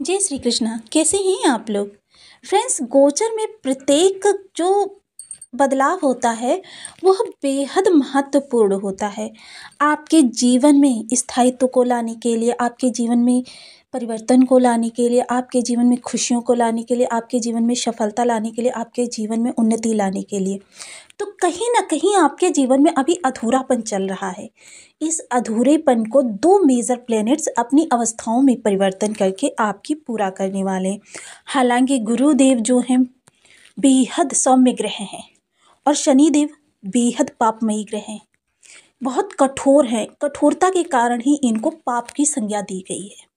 जय श्री कृष्णा। कैसे हैं आप लोग? फ्रेंड्स, गोचर में प्रत्येक जो बदलाव होता है वह बेहद महत्वपूर्ण होता है। आपके जीवन में स्थायित्व को लाने के लिए, आपके जीवन में परिवर्तन को लाने के लिए, आपके जीवन में खुशियों को लाने के लिए, आपके जीवन में सफलता लाने के लिए, आपके जीवन में उन्नति लाने के लिए। तो कहीं ना कहीं आपके जीवन में अभी अधूरापन चल रहा है। इस अधूरेपन को दो मेजर प्लैनेट्स अपनी अवस्थाओं में परिवर्तन करके आपकी पूरा करने वाले हैं। हालांकि गुरुदेव जो हैं बेहद सौम्य ग्रह हैं और शनिदेव बेहद पापमयी ग्रह हैं, बहुत कठोर हैं। कठोरता के कारण ही इनको पाप की संज्ञा दी गई है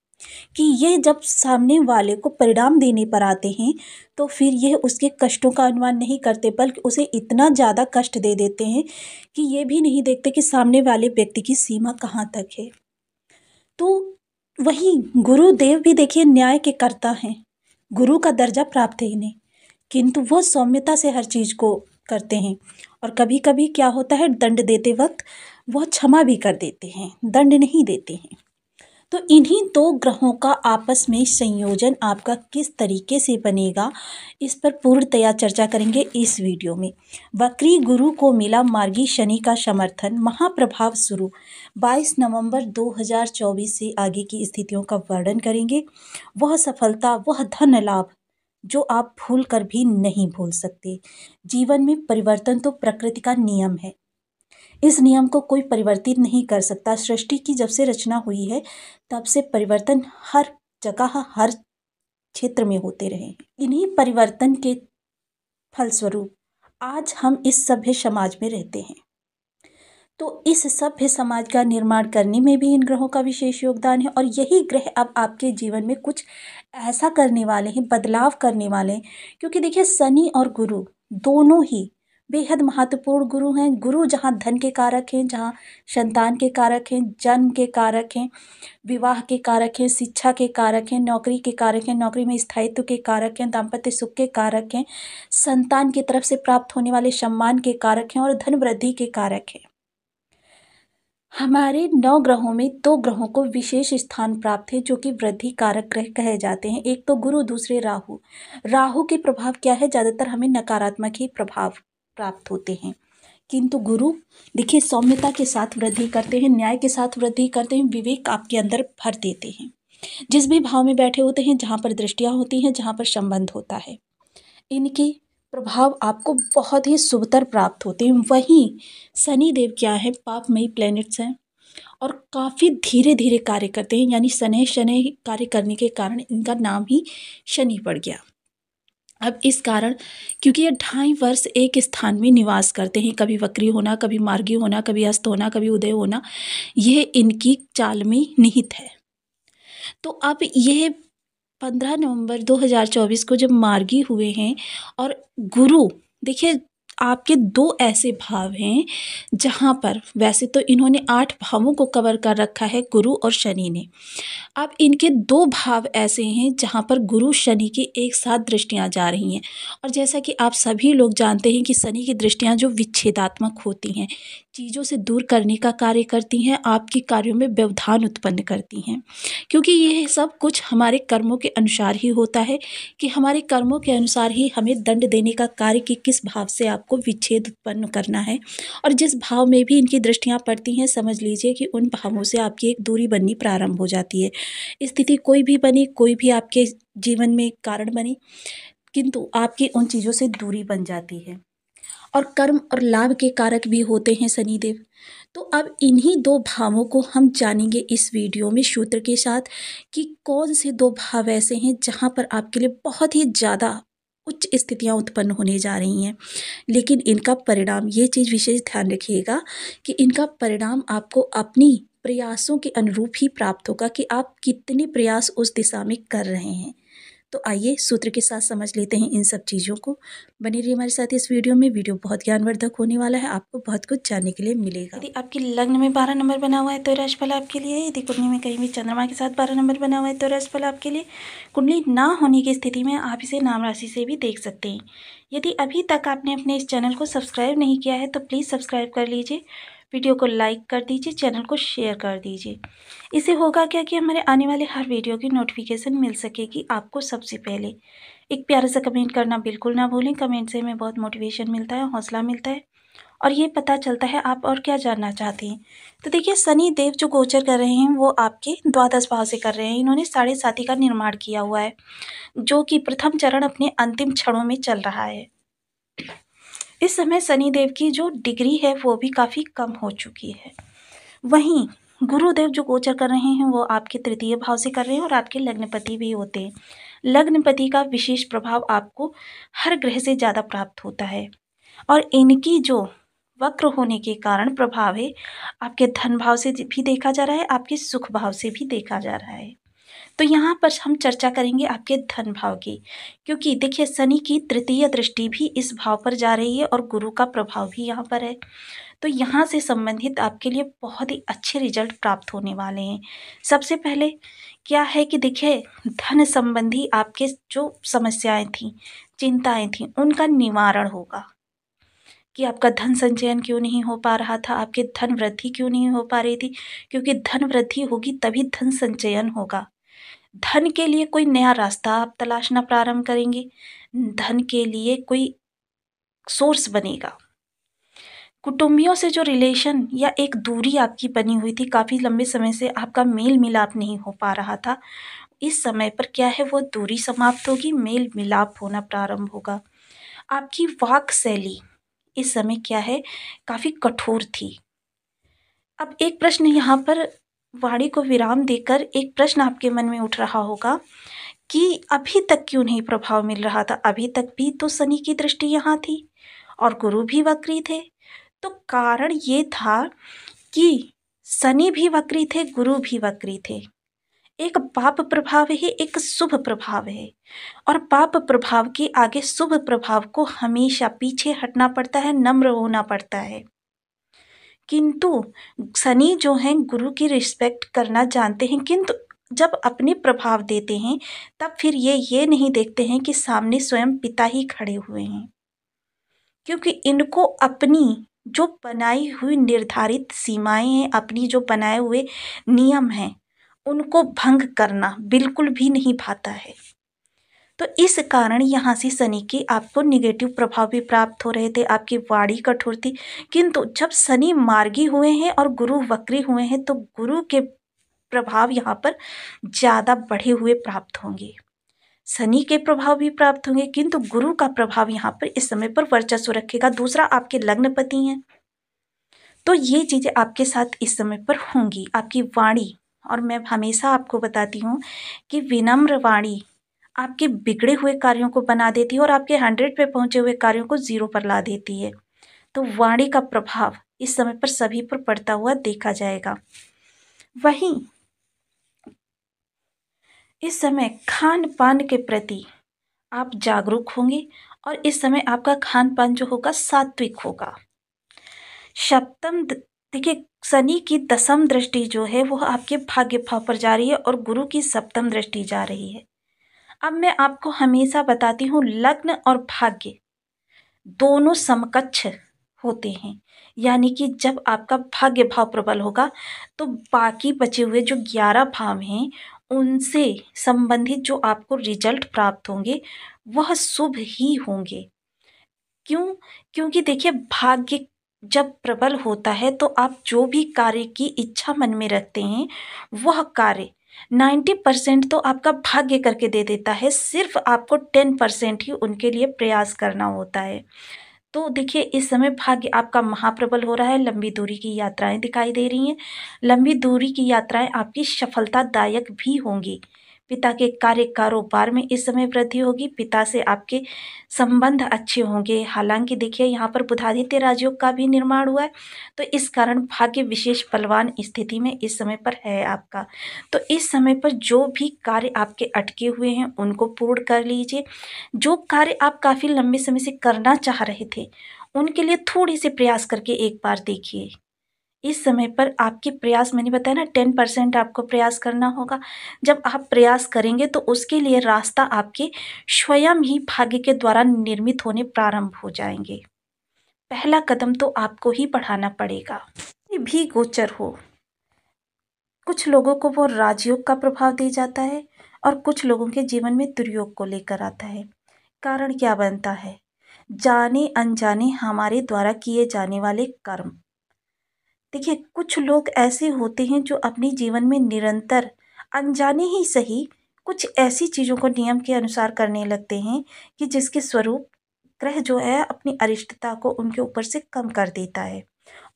कि यह जब सामने वाले को परिणाम देने पर आते हैं तो फिर यह उसके कष्टों का अनुमान नहीं करते, बल्कि उसे इतना ज़्यादा कष्ट दे देते हैं कि ये भी नहीं देखते कि सामने वाले व्यक्ति की सीमा कहाँ तक है। तो वहीं गुरुदेव भी देखिए न्याय के कर्ता हैं, गुरु का दर्जा प्राप्त है इन्हें, किंतु वह सौम्यता से हर चीज़ को करते हैं। और कभी कभी क्या होता है, दंड देते वक्त वह क्षमा भी कर देते हैं, दंड नहीं देते हैं। तो इन्हीं दो ग्रहों का आपस में संयोजन आपका किस तरीके से बनेगा, इस पर पूर्णतया चर्चा करेंगे इस वीडियो में। वक्री गुरु को मिला मार्गी शनि का समर्थन, महाप्रभाव शुरू। 22 नवंबर 2024 से आगे की स्थितियों का वर्णन करेंगे। वह सफलता, वह धन लाभ जो आप भूल कर भी नहीं भूल सकते। जीवन में परिवर्तन तो प्रकृति का नियम है, इस नियम को कोई परिवर्तित नहीं कर सकता। सृष्टि की जब से रचना हुई है तब से परिवर्तन हर जगह, हर क्षेत्र में होते रहे। इन्हीं परिवर्तन के फलस्वरूप आज हम इस सभ्य समाज में रहते हैं। तो इस सभ्य समाज का निर्माण करने में भी इन ग्रहों का विशेष योगदान है। और यही ग्रह अब आपके जीवन में कुछ ऐसा करने वाले हैं, बदलाव करने वाले हैं। क्योंकि देखिए शनि और गुरु दोनों ही बेहद महत्वपूर्ण गुरु हैं। गुरु जहाँ धन के कारक हैं, जहाँ संतान के कारक हैं, जन्म के कारक हैं, विवाह के कारक हैं, शिक्षा के कारक हैं, नौकरी के कारक हैं, नौकरी में स्थायित्व के कारक हैं, दाम्पत्य सुख के कारक हैं, संतान की तरफ से प्राप्त होने वाले सम्मान के कारक हैं और धन वृद्धि के कारक हैं। हमारे 9 ग्रहों में 2 ग्रहों को विशेष स्थान प्राप्त है जो कि वृद्धि कारक ग्रह कहे जाते हैं। एक तो गुरु, दूसरे राहु। राहु के प्रभाव क्या है, ज़्यादातर हमें नकारात्मक ही प्रभाव प्राप्त होते हैं, किंतु गुरु देखिए सौम्यता के साथ वृद्धि करते हैं, न्याय के साथ वृद्धि करते हैं, विवेक आपके अंदर भर देते हैं। जिस भी भाव में बैठे होते हैं, जहाँ पर दृष्टियाँ होती हैं, जहाँ पर संबंध होता है, इनके प्रभाव आपको बहुत ही शुभतर प्राप्त होते हैं। वहीं शनिदेव क्या है, पापमयी प्लैनेट्स हैं और काफ़ी धीरे धीरे कार्य करते हैं, यानी शनै शनै कार्य करने के कारण इनका नाम ही शनि पड़ गया। अब इस कारण क्योंकि ये 2.5 वर्ष एक स्थान में निवास करते हैं, कभी वक्री होना, कभी मार्गी होना, कभी अस्त होना, कभी उदय होना, यह इनकी चाल में निहित है। तो अब यह 15 नवंबर 2024 को जब मार्गी हुए हैं और गुरु देखिए आपके 2 ऐसे भाव हैं जहाँ पर वैसे तो इन्होंने 8 भावों को कवर कर रखा है गुरु और शनि ने। अब इनके 2 भाव ऐसे हैं जहाँ पर गुरु शनि की एक साथ दृष्टियाँ जा रही हैं। और जैसा कि आप सभी लोग जानते हैं कि शनि की दृष्टियाँ जो विच्छेदात्मक होती हैं, चीज़ों से दूर करने का कार्य करती हैं, आपके कार्यों में व्यवधान उत्पन्न करती हैं। क्योंकि यह सब कुछ हमारे कर्मों के अनुसार ही होता है कि हमारे कर्मों के अनुसार ही हमें दंड देने का कार्य कि किस भाव से आपको विच्छेद उत्पन्न करना है। और जिस भाव में भी इनकी दृष्टियाँ पड़ती हैं, समझ लीजिए कि उन भावों से आपकी एक दूरी बननी प्रारंभ हो जाती है। स्थिति कोई भी बनी, कोई भी आपके जीवन में कारण बनी, किंतु आपकी उन चीज़ों से दूरी बन जाती है। और कर्म और लाभ के कारक भी होते हैं शनिदेव। तो अब इन्हीं 2 भावों को हम जानेंगे इस वीडियो में सूत्र के साथ कि कौन से 2 भाव ऐसे हैं जहाँ पर आपके लिए बहुत ही ज़्यादा उच्च स्थितियाँ उत्पन्न होने जा रही हैं। लेकिन इनका परिणाम, ये चीज़ विशेष ध्यान रखिएगा कि इनका परिणाम आपको अपनी प्रयासों के अनुरूप ही प्राप्त होगा कि आप कितने प्रयास उस दिशा में कर रहे हैं। तो आइए सूत्र के साथ समझ लेते हैं इन सब चीज़ों को। बने रहिए हमारे साथ इस वीडियो में। वीडियो बहुत ज्ञानवर्धक होने वाला है, आपको बहुत कुछ जानने के लिए मिलेगा। यदि आपके लग्न में 12 नंबर बना हुआ है तो राशिफल आपके लिए। यदि कुंडली में कहीं भी चंद्रमा के साथ 12 नंबर बना हुआ है तो राशिफल आपके लिए। कुंडली ना होने की स्थिति में आप इसे नाम राशि से भी देख सकते हैं। यदि अभी तक आपने अपने इस चैनल को सब्सक्राइब नहीं किया है तो प्लीज़ सब्सक्राइब कर लीजिए। वीडियो को लाइक कर दीजिए, चैनल को शेयर कर दीजिए। इससे होगा क्या कि हमारे आने वाले हर वीडियो की नोटिफिकेशन मिल सकेगी आपको सबसे पहले। एक प्यारा सा कमेंट करना बिल्कुल ना भूलें, कमेंट से हमें बहुत मोटिवेशन मिलता है, हौसला मिलता है और ये पता चलता है आप और क्या जानना चाहते हैं। तो देखिए, शनि देव जो गोचर कर रहे हैं वो आपके द्वादश भाव से कर रहे हैं। इन्होंने साढ़े साथी का निर्माण किया हुआ है, जो कि प्रथम चरण अपने अंतिम क्षणों में चल रहा है। इस समय शनि देव की जो डिग्री है वो भी काफ़ी कम हो चुकी है। वहीं गुरुदेव जो गोचर कर रहे हैं वो आपके तृतीय भाव से कर रहे हैं और आपके लग्नपति भी होते हैं। लग्नपति का विशेष प्रभाव आपको हर ग्रह से ज़्यादा प्राप्त होता है और इनकी जो वक्र होने के कारण प्रभाव है आपके धन भाव से भी देखा जा रहा है, आपके सुख भाव से भी देखा जा रहा है। तो यहाँ पर हम चर्चा करेंगे आपके धन भाव की, क्योंकि देखिए शनि की तृतीय दृष्टि भी इस भाव पर जा रही है और गुरु का प्रभाव भी यहाँ पर है। तो यहाँ से संबंधित आपके लिए बहुत ही अच्छे रिजल्ट प्राप्त होने वाले हैं। सबसे पहले क्या है कि देखिए, धन संबंधी आपके जो समस्याएं थी, चिंताएं थी, उनका निवारण होगा कि आपका धन संचयन क्यों नहीं हो पा रहा था, आपके धन वृद्धि क्यों नहीं हो पा रही थी, क्योंकि धन वृद्धि होगी तभी धन संचयन होगा। धन के लिए कोई नया रास्ता आप तलाशना प्रारंभ करेंगे, धन के लिए कोई सोर्स बनेगा। कुटुंबियों से जो रिलेशन या एक दूरी आपकी बनी हुई थी, काफ़ी लंबे समय से आपका मेल मिलाप नहीं हो पा रहा था, इस समय पर क्या है वो दूरी समाप्त होगी, मेल मिलाप होना प्रारंभ होगा। आपकी वाक शैली इस समय क्या है, काफ़ी कठोर थी। अब एक प्रश्न यहाँ पर वाणी को विराम देकर एक प्रश्न आपके मन में उठ रहा होगा कि अभी तक क्यों नहीं प्रभाव मिल रहा था, अभी तक भी तो शनि की दृष्टि यहाँ थी और गुरु भी वक्री थे। तो कारण ये था कि शनि भी वक्री थे, गुरु भी वक्री थे। एक पाप प्रभाव है, एक शुभ प्रभाव है और पाप प्रभाव के आगे शुभ प्रभाव को हमेशा पीछे हटना पड़ता है, नम्र होना पड़ता है। किंतु शनि जो हैं गुरु की रिस्पेक्ट करना जानते हैं, किंतु जब अपने प्रभाव देते हैं तब फिर ये नहीं देखते हैं कि सामने स्वयं पिता ही खड़े हुए हैं, क्योंकि इनको अपनी जो बनाई हुई निर्धारित सीमाएं हैं, अपनी जो बनाए हुए नियम हैं, उनको भंग करना बिल्कुल भी नहीं भाता है। तो इस कारण यहाँ से शनि के आपको निगेटिव प्रभाव भी प्राप्त हो रहे थे, आपकी वाणी कठोर थी। किंतु जब शनि मार्गी हुए हैं और गुरु वक्री हुए हैं तो गुरु के प्रभाव यहाँ पर ज़्यादा बढ़े हुए प्राप्त होंगे। शनि के प्रभाव भी प्राप्त होंगे, किंतु गुरु का प्रभाव यहाँ पर इस समय पर वर्चस्व रखेगा। दूसरा, आपके लग्नपति हैं, तो ये चीज़ें आपके साथ इस समय पर होंगी। आपकी वाणी, और मैं हमेशा आपको बताती हूँ कि विनम्र वाणी आपके बिगड़े हुए कार्यों को बना देती है और आपके 100 पे पहुँचे हुए कार्यों को 0 पर ला देती है। तो वाणी का प्रभाव इस समय पर सभी पर पड़ता हुआ देखा जाएगा। वहीं इस समय खान पान के प्रति आप जागरूक होंगे और इस समय आपका खान पान जो होगा सात्विक होगा। सप्तम देखिए, शनि की दसम दृष्टि जो है वो आपके भाग्य भाव पर जा रही है और गुरु की सप्तम दृष्टि जा रही है। अब मैं आपको हमेशा बताती हूँ, लग्न और भाग्य दोनों समकक्ष होते हैं, यानी कि जब आपका भाग्य भाव प्रबल होगा तो बाकी बचे हुए जो 11 भाव हैं उनसे संबंधित जो आपको रिजल्ट प्राप्त होंगे वह शुभ ही होंगे। क्यों? क्योंकि देखिए, भाग्य जब प्रबल होता है तो आप जो भी कार्य की इच्छा मन में रखते हैं वह कार्य 90% तो आपका भाग्य करके दे देता है, सिर्फ आपको 10% ही उनके लिए प्रयास करना होता है। तो देखिए, इस समय भाग्य आपका महाप्रबल हो रहा है, लंबी दूरी की यात्राएं दिखाई दे रही हैं। लंबी दूरी की यात्राएं आपकी सफलतादायक भी होंगी। पिता के कार्य कारोबार में इस समय वृद्धि होगी, पिता से आपके संबंध अच्छे होंगे। हालांकि देखिए, यहाँ पर बुधादित्य राजयोग का भी निर्माण हुआ है, तो इस कारण भाग्य विशेष बलवान स्थिति में इस समय पर है आपका। तो इस समय पर जो भी कार्य आपके अटके हुए हैं उनको पूर्ण कर लीजिए। जो कार्य आप काफ़ी लंबे समय से करना चाह रहे थे उनके लिए थोड़ी सी प्रयास करके एक बार देखिए। इस समय पर आपके प्रयास, मैंने बताया ना, 10% आपको प्रयास करना होगा। जब आप प्रयास करेंगे तो उसके लिए रास्ता आपके स्वयं ही भाग्य के द्वारा निर्मित होने प्रारंभ हो जाएंगे। पहला कदम तो आपको ही बढ़ाना पड़ेगा। भी गोचर हो, कुछ लोगों को वो राजयोग का प्रभाव दे जाता है और कुछ लोगों के जीवन में दुर्योग को लेकर आता है। कारण क्या बनता है? जाने अनजाने हमारे द्वारा किए जाने वाले कर्म। देखिए, कुछ लोग ऐसे होते हैं जो अपने जीवन में निरंतर अनजाने ही सही कुछ ऐसी चीज़ों को नियम के अनुसार करने लगते हैं कि जिसके स्वरूप ग्रह जो है अपनी अरिष्टता को उनके ऊपर से कम कर देता है।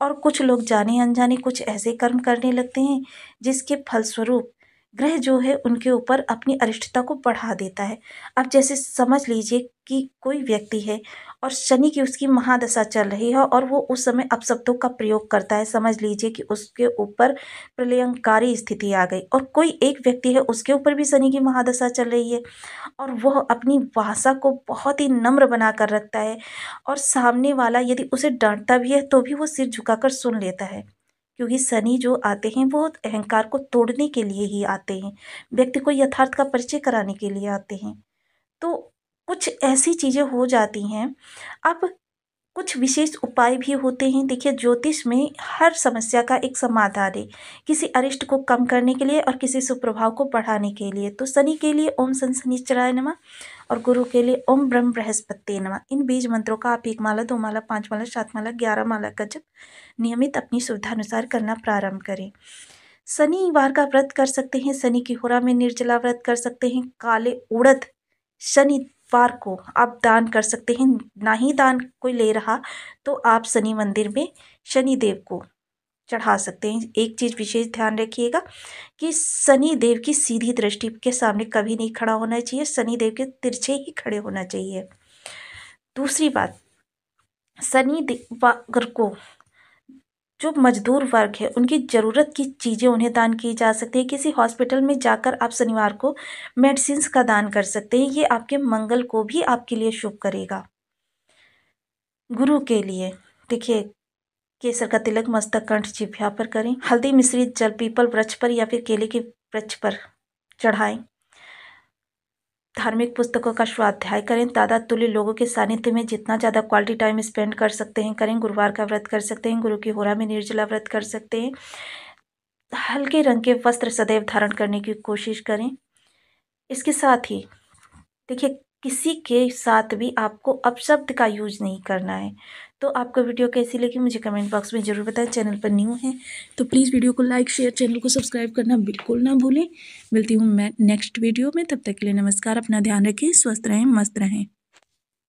और कुछ लोग जाने अनजाने कुछ ऐसे कर्म करने लगते हैं जिसके फलस्वरूप ग्रह जो है उनके ऊपर अपनी अरिष्टता को बढ़ा देता है। अब जैसे समझ लीजिए कि कोई व्यक्ति है और शनि की उसकी महादशा चल रही है और वो उस समय अपशब्दों का प्रयोग करता है। समझ लीजिए कि उसके ऊपर प्रलयंकारी स्थिति आ गई और कोई एक व्यक्ति है उसके ऊपर भी शनि की महादशा चल रही है और वह अपनी भाषा को बहुत ही नम्र बना कर रखता है और सामने वाला यदि उसे डांटता भी है तो भी वो सिर झुकाकर सुन लेता है, क्योंकि शनि जो आते हैं वो अहंकार को तोड़ने के लिए ही आते हैं, व्यक्ति को यथार्थ का परिचय कराने के लिए आते हैं। तो कुछ ऐसी चीज़ें हो जाती हैं। अब कुछ विशेष उपाय भी होते हैं। देखिए, ज्योतिष में हर समस्या का एक समाधान है, किसी अरिष्ट को कम करने के लिए और किसी सुप्रभाव को बढ़ाने के लिए। तो शनि के लिए ओम शन शनिश्चराय नमः और गुरु के लिए ओम ब्रह्म बृहस्पति नमः। इन बीज मंत्रों का आप 1 माला, 2 माला, 5 माला, 7 माला, 11 माला का जप नियमित अपनी सुविधानुसार करना प्रारंभ करें। शनिवार का व्रत कर सकते हैं, शनि की होरा में निर्जला व्रत कर सकते हैं, काले उड़द शनिवार को आप दान कर सकते हैं। ना ही दान कोई ले रहा तो आप शनि मंदिर में शनिदेव को चढ़ा सकते हैं। एक चीज़ विशेष ध्यान रखिएगा कि शनि देव की सीधी दृष्टि के सामने कभी नहीं खड़ा होना चाहिए, शनि देव के तिरछे ही खड़े होना चाहिए। दूसरी बात, शनि देव को जो मजदूर वर्ग है उनकी ज़रूरत की चीज़ें उन्हें दान की जा सकती है। किसी हॉस्पिटल में जाकर आप शनिवार को मेडिसिन्स का दान कर सकते हैं, ये आपके मंगल को भी आपके लिए शुभ करेगा। गुरु के लिए देखिए, केसर का तिलक मस्तक, कंठ, जिह्वा पर करें। हल्दी मिश्रित जल पीपल वृक्ष पर या फिर केले के वृक्ष पर चढ़ाएं। धार्मिक पुस्तकों का स्वाध्याय करें। दादा तुल्य लोगों के सानिध्य में जितना ज़्यादा क्वालिटी टाइम स्पेंड कर सकते हैं करें। गुरुवार का व्रत कर सकते हैं, गुरु की होरा में निर्जला व्रत कर सकते हैं। हल्के रंग के वस्त्र सदैव धारण करने की कोशिश करें। इसके साथ ही देखिए, किसी के साथ भी आपको अपशब्द का यूज नहीं करना है। तो आपको वीडियो कैसी लगी मुझे कमेंट बॉक्स में ज़रूर बताएं। चैनल पर न्यू है तो प्लीज़ वीडियो को लाइक, शेयर, चैनल को सब्सक्राइब करना बिल्कुल ना भूलें। मिलती हूँ मैं नेक्स्ट वीडियो में, तब तक के लिए नमस्कार। अपना ध्यान रखें, स्वस्थ रहें, मस्त रहें।